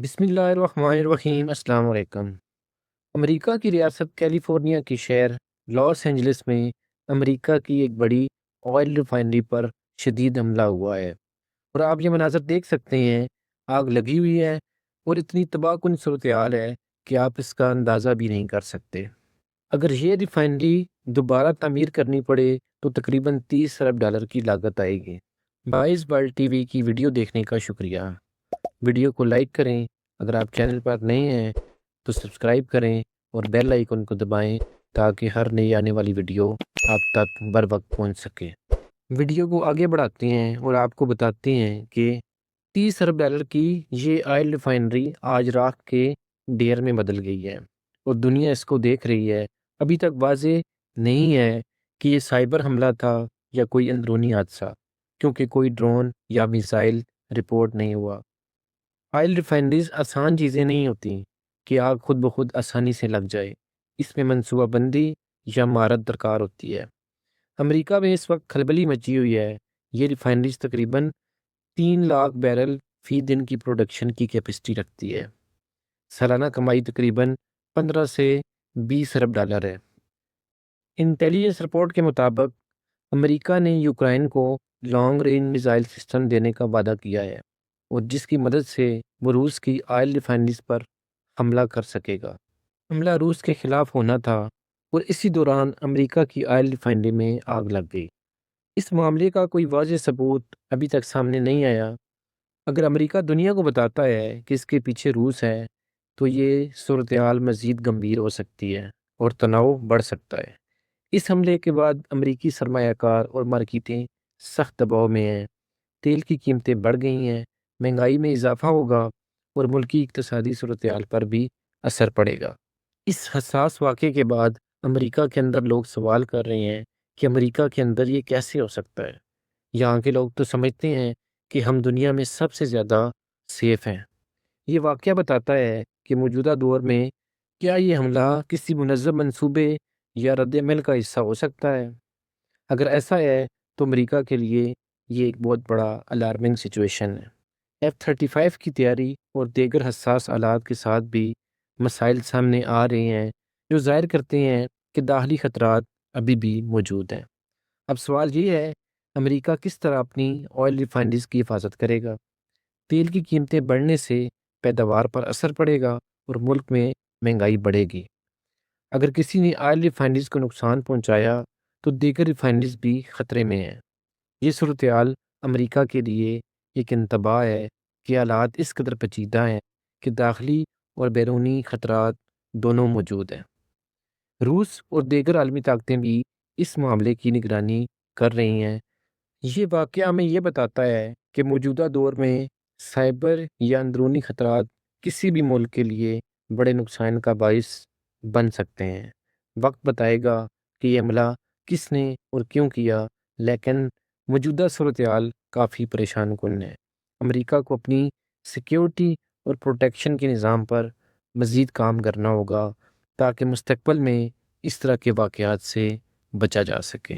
بسم اللہ الرحمن الرحیم۔ السلام علیکم۔ امریکہ کی ریاست کیلیفورنیا کی شہر لاس اینجلس میں امریکہ کی ایک بڑی آئل ریفائنری پر شدید حملہ ہوا ہے، اور آپ یہ مناظر دیکھ سکتے ہیں۔ آگ لگی ہوئی ہے اور اتنی تباہ کن صورتحال ہے کہ آپ اس کا اندازہ بھی نہیں کر سکتے۔ اگر یہ ریفائنری دوبارہ تعمیر کرنی پڑے تو تقریباً 30 ارب ڈالر کی لاگت آئے گی۔ 22 ورلڈ ٹی وی کی ویڈیو دیکھنے کا شکریہ۔ ویڈیو کو لائک کریں، اگر آپ چینل پر نئے ہیں تو سبسکرائب کریں اور بیل آئیکن کو دبائیں تاکہ ہر نئی آنے والی ویڈیو آپ تک بر وقت پہنچ سکے۔ ویڈیو کو آگے بڑھاتے ہیں اور آپ کو بتاتے ہیں کہ 30 ارب ڈالر کی یہ آئل ریفائنری آج راکھ کے ڈھیر میں بدل گئی ہے، اور دنیا اس کو دیکھ رہی ہے۔ ابھی تک واضح نہیں ہے کہ یہ سائبر حملہ تھا یا کوئی اندرونی حادثہ، کیونکہ کوئی ڈرون یا میزائل رپورٹ نہیں ہوا۔ آئل ریفائنریز آسان چیزیں نہیں ہوتی کہ آگ خود بخود آسانی سے لگ جائے، اس میں منصوبہ بندی یا مہارت درکار ہوتی ہے۔ امریکہ میں اس وقت کھلبلی مچی ہوئی ہے۔ یہ ریفائنریز تقریباً 3 لاکھ بیرل فی دن کی پروڈکشن کی کیپیسٹی رکھتی ہے۔ سالانہ کمائی تقریباً 15 سے 20 ارب ڈالر ہے۔ انٹیلیجنس رپورٹ کے مطابق امریکہ نے یوکرائن کو لانگ رینج میزائل سسٹم دینے کا وعدہ کیا ہے، اور جس کی مدد سے وہ روس کی آئل ریفائنریز پر حملہ کر سکے گا۔ حملہ روس کے خلاف ہونا تھا، اور اسی دوران امریکہ کی آئل ریفائنری میں آگ لگ گئی۔ اس معاملے کا کوئی واضح ثبوت ابھی تک سامنے نہیں آیا۔ اگر امریکہ دنیا کو بتاتا ہے کہ اس کے پیچھے روس ہے تو یہ صورتحال مزید گمبھیر ہو سکتی ہے اور تناؤ بڑھ سکتا ہے۔ اس حملے کے بعد امریکی سرمایہ کار اور مارکیٹیں سخت دباؤ میں ہیں۔ تیل کی قیمتیں بڑھ گئی ہیں، مہنگائی میں اضافہ ہوگا، اور ملکی اقتصادی صورتحال پر بھی اثر پڑے گا۔ اس حساس واقعے کے بعد امریکہ کے اندر لوگ سوال کر رہے ہیں کہ امریکہ کے اندر یہ کیسے ہو سکتا ہے؟ یہاں کے لوگ تو سمجھتے ہیں کہ ہم دنیا میں سب سے زیادہ سیف ہیں۔ یہ واقعہ بتاتا ہے کہ موجودہ دور میں کیا یہ حملہ کسی منظم منصوبے یا رد عمل کا حصہ ہو سکتا ہے؟ اگر ایسا ہے تو امریکہ کے لیے یہ ایک بہت بڑا الارمنگ سچویشن ہے۔ F-35 کی تیاری اور دیگر حساس آلات کے ساتھ بھی مسائل سامنے آ رہے ہیں جو ظاہر کرتے ہیں کہ داخلی خطرات ابھی بھی موجود ہیں۔ اب سوال یہ ہے، امریکہ کس طرح اپنی آئل ریفائنریز کی حفاظت کرے گا؟ تیل کی قیمتیں بڑھنے سے پیداوار پر اثر پڑے گا اور ملک میں مہنگائی بڑھے گی۔ اگر کسی نے آئل ریفائنریز کو نقصان پہنچایا تو دیگر ریفائنریز بھی خطرے میں ہیں۔ یہ صورتحال امریکہ کے لیے ایک انتباہ ہے کہ حالات اس قدر پیچیدہ ہیں کہ داخلی اور بیرونی خطرات دونوں موجود ہیں۔ روس اور دیگر عالمی طاقتیں بھی اس معاملے کی نگرانی کر رہی ہیں۔ یہ واقعہ ہمیں یہ بتاتا ہے کہ موجودہ دور میں سائبر یا اندرونی خطرات کسی بھی ملک کے لیے بڑے نقصان کا باعث بن سکتے ہیں۔ وقت بتائے گا کہ یہ حملہ کس نے اور کیوں کیا، لیکن موجودہ صورتحال کافی پریشان کن ہے۔ امریکہ کو اپنی سیکیورٹی اور پروٹیکشن کے نظام پر مزید کام کرنا ہوگا تاکہ مستقبل میں اس طرح کے واقعات سے بچا جا سکے۔